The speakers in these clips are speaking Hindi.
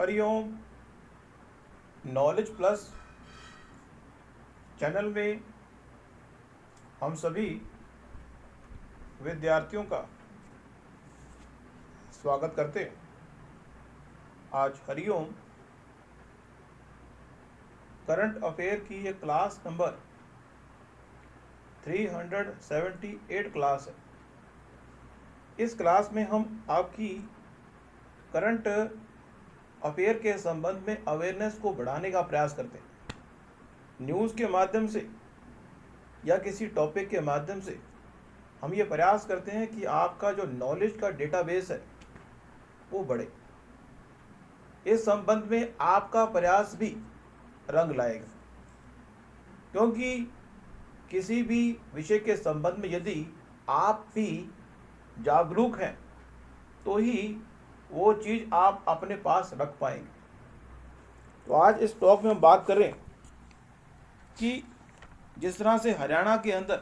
हरिओम। नॉलेज प्लस चैनल में हम सभी विद्यार्थियों का स्वागत करते हैं। आज हरिओम करंट अफेयर की ये क्लास नंबर 378 क्लास है। इस क्लास में हम आपकी करंट अफेयर के संबंध में अवेयरनेस को बढ़ाने का प्रयास करते हैं। न्यूज़ के माध्यम से या किसी टॉपिक के माध्यम से हम ये प्रयास करते हैं कि आपका जो नॉलेज का डेटाबेस है वो बढ़े। इस संबंध में आपका प्रयास भी रंग लाएगा, क्योंकि किसी भी विषय के संबंध में यदि आप भी जागरूक हैं तो ही वो चीज़ आप अपने पास रख पाएंगे। तो आज इस टॉक में हम बात करें कि जिस तरह से हरियाणा के अंदर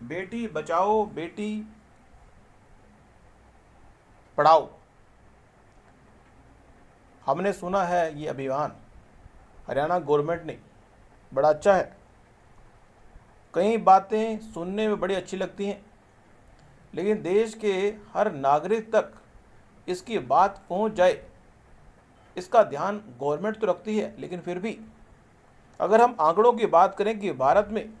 बेटी बचाओ बेटी पढ़ाओ, हमने सुना है ये अभियान हरियाणा गवर्नमेंट ने बड़ा अच्छा है। कई बातें सुनने में बड़ी अच्छी लगती हैं, लेकिन देश के हर नागरिक तक इसकी बात पहुंच जाए इसका ध्यान गवर्नमेंट तो रखती है। लेकिन फिर भी अगर हम आंकड़ों की बात करें कि भारत में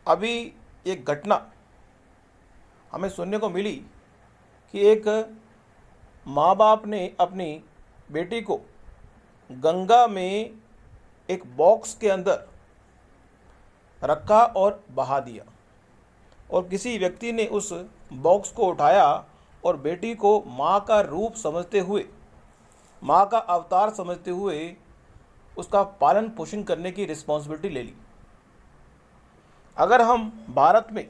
अभी एक घटना हमें सुनने को मिली कि एक माँ बाप ने अपनी बेटी को गंगा में एक बॉक्स के अंदर रखा और बहा दिया, और किसी व्यक्ति ने उस बॉक्स को उठाया और बेटी को माँ का रूप समझते हुए, माँ का अवतार समझते हुए उसका पालन पोषण करने की रिस्पॉन्सिबिलिटी ले ली। अगर हम भारत में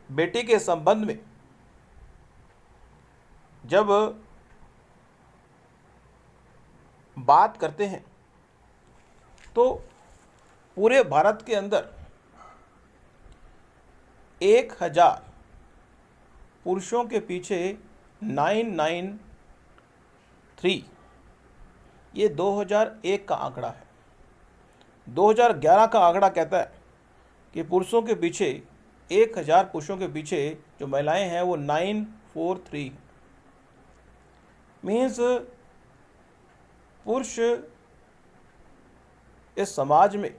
बेटी के संबंध में जब बात करते हैं तो पूरे भारत के अंदर 1000 पुरुषों के पीछे 993, ये 2001 का आंकड़ा है। 2011 का आंकड़ा कहता है कि पुरुषों के पीछे 1000 पुरुषों के पीछे जो महिलाएं हैं वो 943। मीन्स पुरुष इस समाज में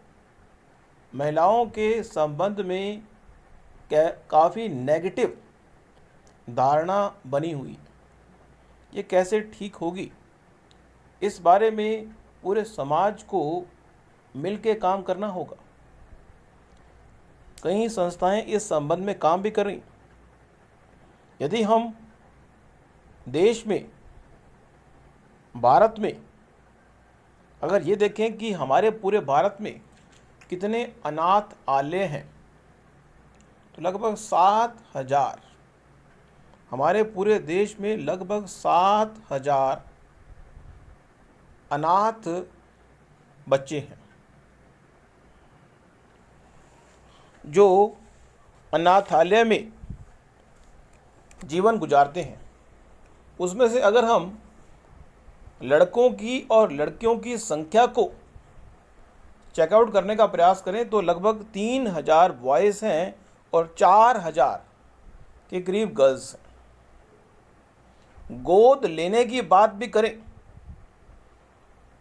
महिलाओं के संबंध में काफ़ी नेगेटिव धारणा बनी हुई है। ये कैसे ठीक होगी, इस बारे में पूरे समाज को मिलके काम करना होगा। कई संस्थाएं इस संबंध में काम भी कर रही। यदि हम देश में, भारत में अगर ये देखें कि हमारे पूरे भारत में कितने अनाथ आलय हैं, तो लगभग 7000, हमारे पूरे देश में लगभग 7000 अनाथ बच्चे हैं जो अनाथालय में जीवन गुजारते हैं। उसमें से अगर हम लड़कों की और लड़कियों की संख्या को चेकआउट करने का प्रयास करें तो लगभग 3000 बॉयज़ हैं और 4000 के करीब गर्ल्स हैं। गोद लेने की बात भी करें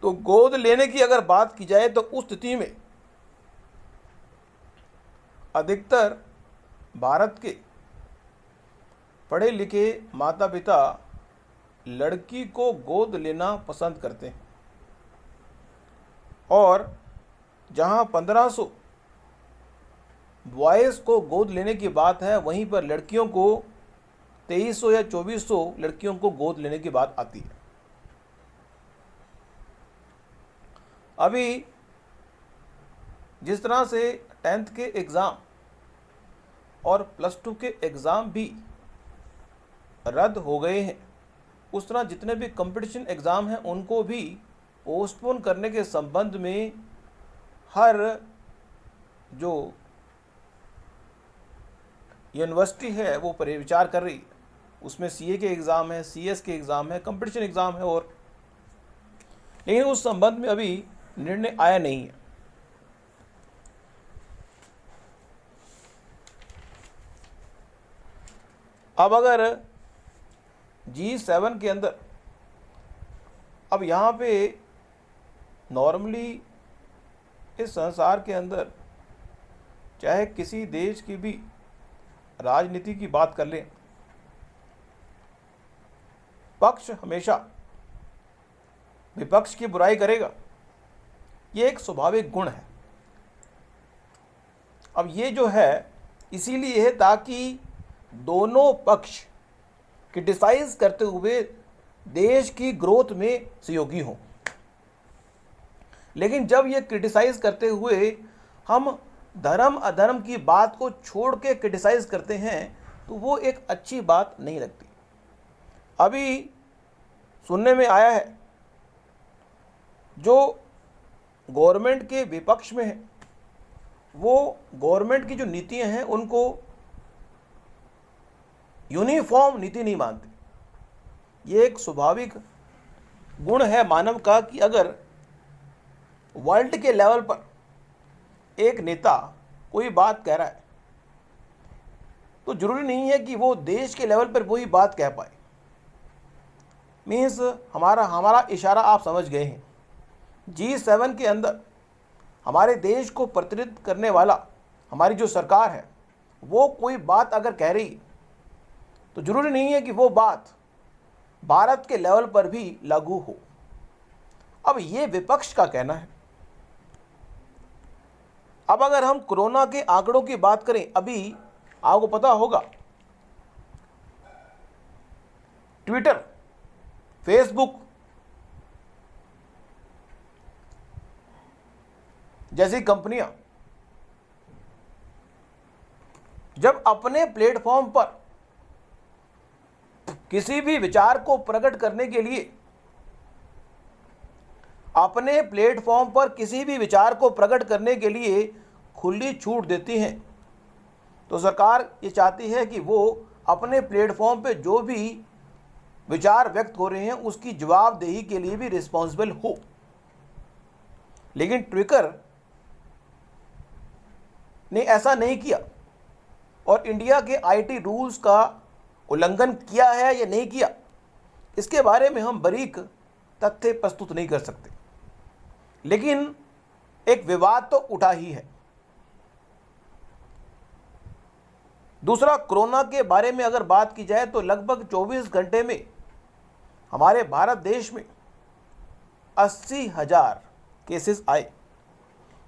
तो गोद लेने की अगर बात की जाए तो उस स्थिति में अधिकतर भारत के पढ़े लिखे माता पिता लड़की को गोद लेना पसंद करते हैं, और जहां 1500 बॉयज़ को गोद लेने की बात है, वहीं पर लड़कियों को 2300 या 2400 लड़कियों को गोद लेने की बात आती है। अभी जिस तरह से 10th के एग्ज़ाम और +2 के एग्ज़ाम भी रद्द हो गए हैं, उस तरह जितने भी कंपटीशन एग्ज़ाम हैं उनको भी पोस्टपोन करने के संबंध में हर जो यूनिवर्सिटी है वो विचार कर रही है। उसमें सीए के एग्ज़ाम है, सीएस के एग्ज़ाम है, कंपटीशन एग्ज़ाम है, और लेकिन उस संबंध में अभी निर्णय आया नहीं है। अब अगर G7 के अंदर, अब यहाँ पे नॉर्मली इस संसार के अंदर चाहे किसी देश की भी राजनीति की बात कर लें, पक्ष हमेशा विपक्ष की बुराई करेगा। ये एक स्वाभाविक गुण है। अब ये जो है इसीलिए है ताकि दोनों पक्ष क्रिटिसाइज करते हुए देश की ग्रोथ में सहयोगी हों। लेकिन जब ये क्रिटिसाइज करते हुए हम धर्म अधर्म की बात को छोड़ के क्रिटिसाइज करते हैं तो वो एक अच्छी बात नहीं लगती। अभी सुनने में आया है जो गवर्नमेंट के विपक्ष में है वो गवर्नमेंट की जो नीतियां हैं उनको यूनिफॉर्म नीति नहीं मानते। ये एक स्वाभाविक गुण है मानव का कि अगर वर्ल्ड के लेवल पर एक नेता कोई बात कह रहा है तो जरूरी नहीं है कि वो देश के लेवल पर वही बात कह पाए। मीन्स हमारा इशारा आप समझ गए हैं। G7 के अंदर हमारे देश को प्रतिनिधित्व करने वाला हमारी जो सरकार है वो कोई बात अगर कह रही तो जरूरी नहीं है कि वो बात भारत के लेवल पर भी लागू हो। अब ये विपक्ष का कहना है। अब अगर हम कोरोना के आंकड़ों की बात करें, अभी आपको पता होगा ट्विटर, फेसबुक जैसी कंपनियां जब अपने प्लेटफॉर्म पर किसी भी विचार को प्रकट करने के लिए खुली छूट देती हैं तो सरकार ये चाहती है कि वो अपने प्लेटफॉर्म पे जो भी विचार व्यक्त हो रहे हैं उसकी जवाबदेही के लिए भी रिस्पॉन्सिबल हो। लेकिन ट्विटर ने ऐसा नहीं किया और इंडिया के आईटी रूल्स का उल्लंघन किया है या नहीं किया इसके बारे में हम बारीक तथ्य प्रस्तुत नहीं कर सकते। लेकिन एक विवाद तो उठा ही है। दूसरा, कोरोना के बारे में अगर बात की जाए तो लगभग 24 घंटे में हमारे भारत देश में 80,000 केसेस आए।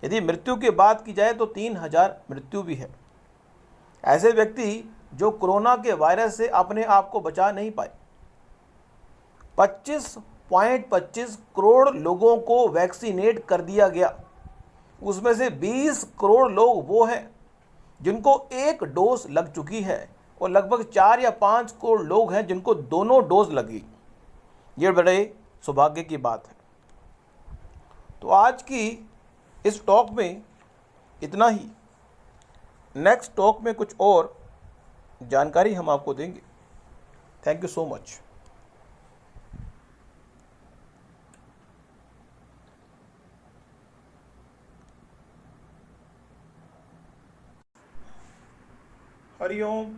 यदि मृत्यु की बात की जाए तो 3,000 मृत्यु भी है। ऐसे व्यक्ति जो कोरोना के वायरस से अपने आप को बचा नहीं पाए। 25.25 करोड़ लोगों को वैक्सीनेट कर दिया गया। उसमें से 20 करोड़ लोग वो हैं जिनको एक डोज लग चुकी है और लगभग 4 या 5 करोड़ लोग हैं जिनको दोनों डोज लगी। ये बड़े सौभाग्य की बात है। तो आज की इस टॉक में इतना ही। नेक्स्ट टॉक में कुछ और जानकारी हम आपको देंगे। Thank you so much. Hariom.